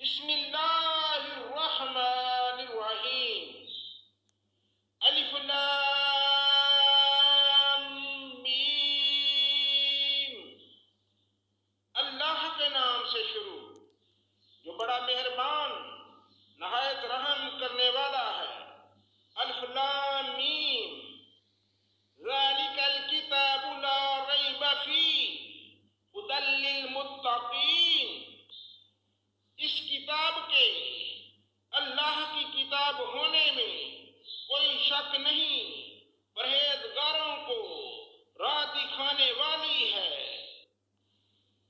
بسم اللہ الرحمن الرحیم الف لام میم۔ اللہ کے نام سے شروع جو بڑا مہربان نہایت رحم کرنے والا ہے۔ الف لام میم ذالک الکتاب لا ریب فیہ ھدی للمتقین۔ اس کتاب کے اللہ کی کتاب ہونے میں کوئی شک نہیں، پرہیزگاروں کو راہ دکھانے والی ہے۔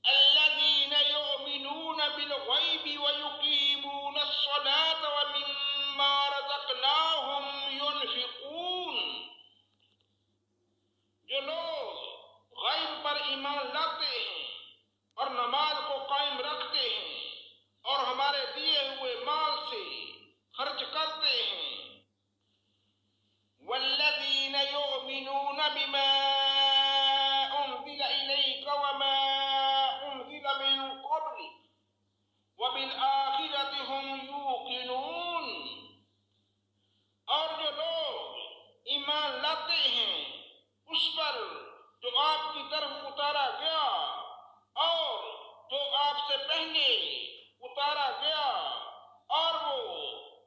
الذین یؤمنون بالغیب ویقیمون الصلاة ومما رزقناہم ینفقون۔ جو لوگ غیب پر ایمان لاتے ہیں اور نماز کو قائم رکھتے ہیں اور ہمارے دیے ہوئے مال سے خرچ کرتے ہیں۔ والذین یؤمنون بما انزل الیک وما انزل من قبلک وبالآخرۃ هم یوقنون۔ اور جو لوگ ایمان لاتے ہیں اس پر جو آپ کی طرف اتارا گیا اور جو آپ سے پہلے اتارا گیا، اور وہ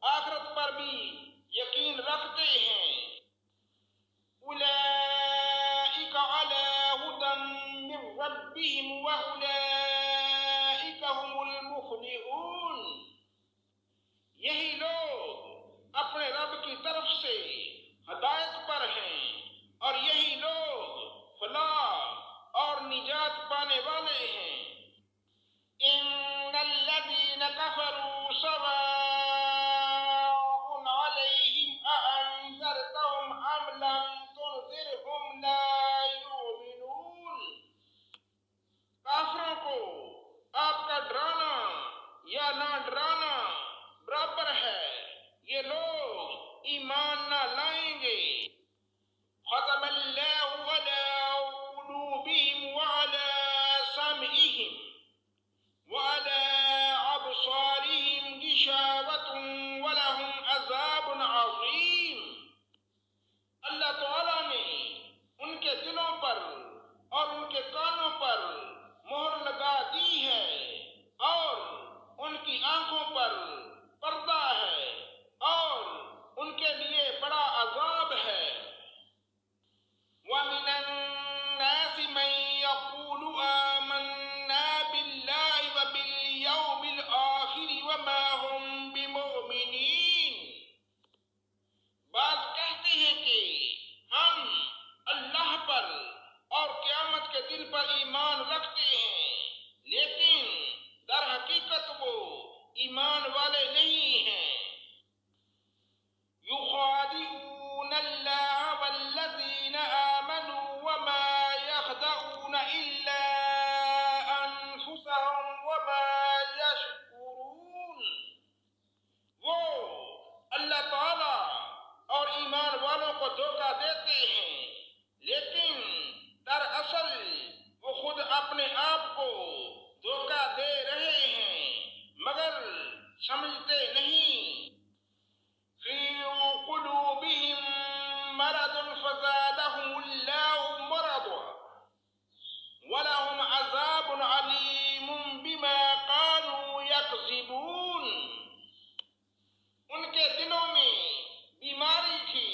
آخرت پر بھی یقین رکھتے ہیں۔ اولئک علی ھدی من ربہم واولئک ھم المفلحون۔ یہی لوگ اپنے رب کی طرف سے ہدایت پر ہیں اور یہی لوگ فلاح اور نجات پانے والے ہیں۔ ان الذین کفروا سواء علیہم اانذرتہم ام لم تنذرہم لا یؤمنون۔ کافروں کو آپ کا ڈرانا یا نہ ڈرانا برابر ہے، یہ لوگ ایمان نہ لائیں گے۔ ختم اللہ علی قلوبہم وعلی سمعہم وعلی ابصارہم غشاوۃ ولہم عذاب عظیم۔ اللہ تعالیٰ نے ان کے دلوں پر اور ان کے کانوں پر مہر لگا دی ہے اور ان کی آنکھوں پر پردہ ہے اور ان کے لیے بڑا عذاب ہے۔ وَمِنَ النَّاسِ مَن يَقُولُ آمَنَّا بِاللَّهِ وَبِالْيَوْمِ الْآخِرِ وَمَا هُمْ بِمُؤْمِنِينَ۔ بعض کہتے ہیں کہ ہم اللہ پر اور قیامت کے دن پر ایمان رکھتے ہیں، لیکن در حقیقت وہ ایمان والے نہیں ہیں۔ یخادعون اللہ والذین آمنوا وما یخدعون الا انفسهم وما یشعرون۔ وہ اللہ تعالیٰ اور ایمان والوں کو دھوکہ دیتے ہیں، لیکن دراصل وہ خود اپنے آپ کو دھوکہ دے رہے ہیں مگر سمجھتے نہیں۔ فی قلوبہم مرض فزادہم اللہ مرضا ولہم عذاب علیم بما کانوا یکذبون۔ ان کے دلوں میں بیماری تھی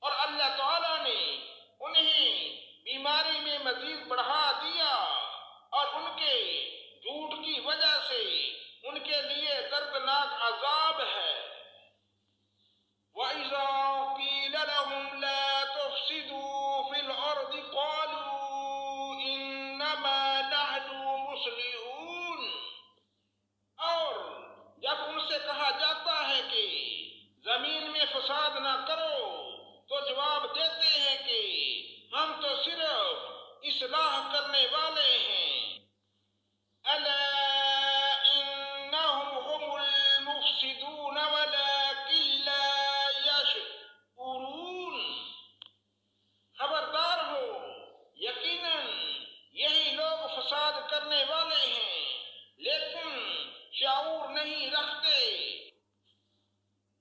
اور اللہ تعالیٰ نے انہیں بیماری میں مزید بڑھا دیا اور ان کے جھوٹ کی وجہ سے ان کے لیے دردناک عذاب ہے۔ وَإِذَا قِيلَ لَهُمْ لَا تُفْسِدُوا فِي الْأَرْضِ قَالُوا إِنَّمَا نَحْنُ مُصْلِحُونَ۔ اور جب ان نہیں رکھتے۔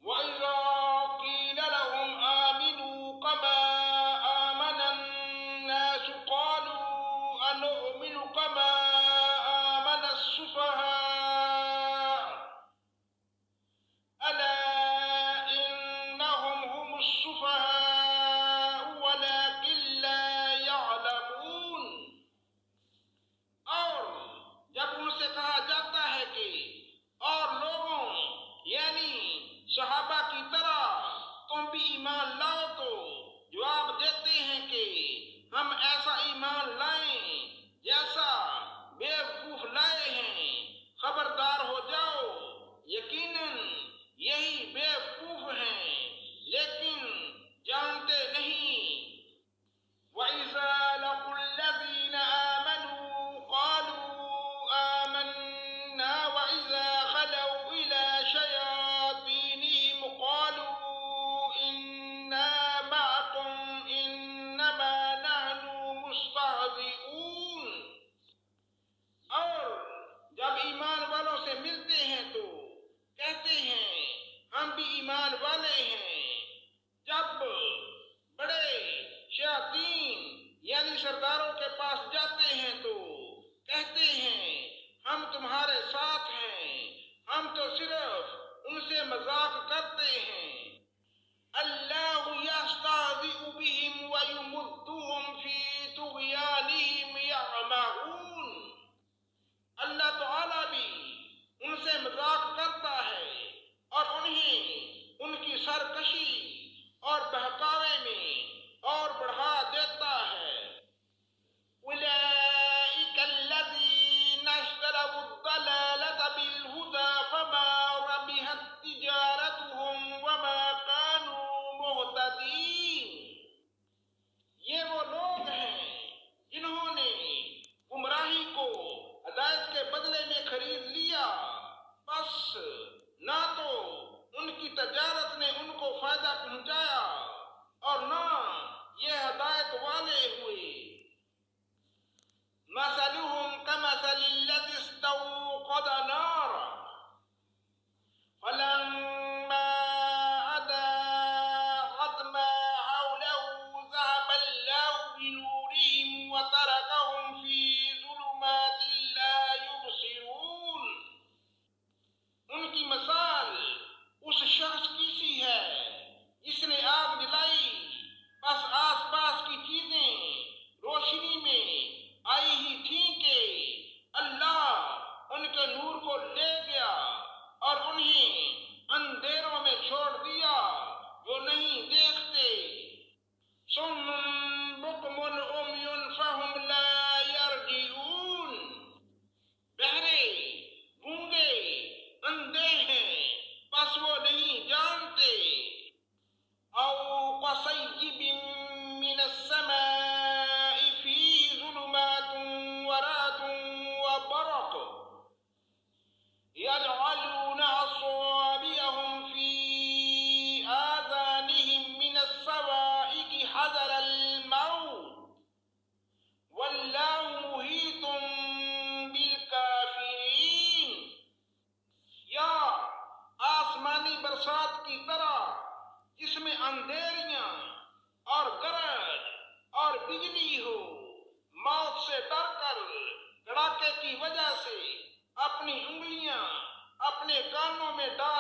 وَإِذَا قِيلَ لَهُمْ آمِنُوا كَمَا آمَنَ النَّاسُ قَالُوا أَنُؤْمِنُ كَمَا آمَنَ السُّفَهَاءُ أَلَا إِنَّهُمْ هُمُ السُّفَهَاءُ وَلَكِنْ لَا يَعْلَمُونَ۔ اور جب ان سے کہا جاتا ہے کہ اور لوگوں یعنی صحابہ کی طرح تم بھی ایمان لاؤ، تو جواب دیتے ہیں کہ ہم ایسا ایمان لائیں جیسا بیوقوف لائے ہیں۔ خبردار ہو جاؤ، یقیناً یہی بیوقوف ہیں لیکن جانتے نہیں۔ وَإِذَا لَقُوا الَّذِينَ آمَنُوا قَالُوا آمَنَّا وَإِذَا خَلَوْا إِلَى شَيَاطِينِهِمْ قَالُوا إِنَّا مَعَكُمْ إِنَّمَا نَحْنُ مُسْتَهْزِئُونَ۔ اور جب ایمان والوں سے ملتے ہیں تو کہتے ہیں ہم بھی ایمان والے ہیں۔ جب بڑے شیاطین یعنی سرداروں کے پاس جاتے ہیں تو کہتے ہیں ہم تمہارے ساتھ ہیں، ہم تو صرف ان سے مذاق کرتے ہیں۔ اللہ یستہزئ بہم ویمدہم فی طغیانہم یعمہون۔ اللہ تعالیٰ بھی ان سے مذاق کرتا ہے اور انہیں ان کی سرکشی اور بہکاوے میں اور بڑھا دیتا ہے۔ أولئك الذين اشتروا الضلالة بالهدى فما ربحت تجارتهم وما كانوا مهتدين۔ یہ وہ لوگ ہیں جنہوں نے گمراہی کو ہدایت کے بدلے میں خرید لیا، بس نہ تو ان کی تجارت نے ان کو فائدہ پہنچایا اور نہ یہ ہدایت والے ہوئے۔ مثلهم كمثل الذي استوقد نارا فلما أضاءت ما حوله ذهب الله بنورهم وتركهم في ظلمات لا يبصرون۔ ان کی مثال اس شخص کی سی ہے جس نے آگ جلائی، بس آس پاس کی چیزیں روشنی میں آئی ہی تھیں کہ اللہ ان کے نور کو لے گیا اور انہیں اندھیروں میں چھوڑ دیا، وہ نہیں دیکھتے۔ صم بکم عمی فہم لا یرجعون۔ بہرے، گونگے، اندھے ہیں بس وہ نہیں جانتے۔ او کصیب من السماء فیہ ظلمات ورعد وبرق يجعلون أصابعهم في آذانهم من الصواعق حذر الموت والله محيط بالكافرين۔ یا آسمانی برسات کی طرح جس میں اندھیریاں اور گرج اور بجلی ہو، موت سے ڈر کر کڑاکے کی وجہ سے اپنی انگلیاں اپنے کانوں میں ڈال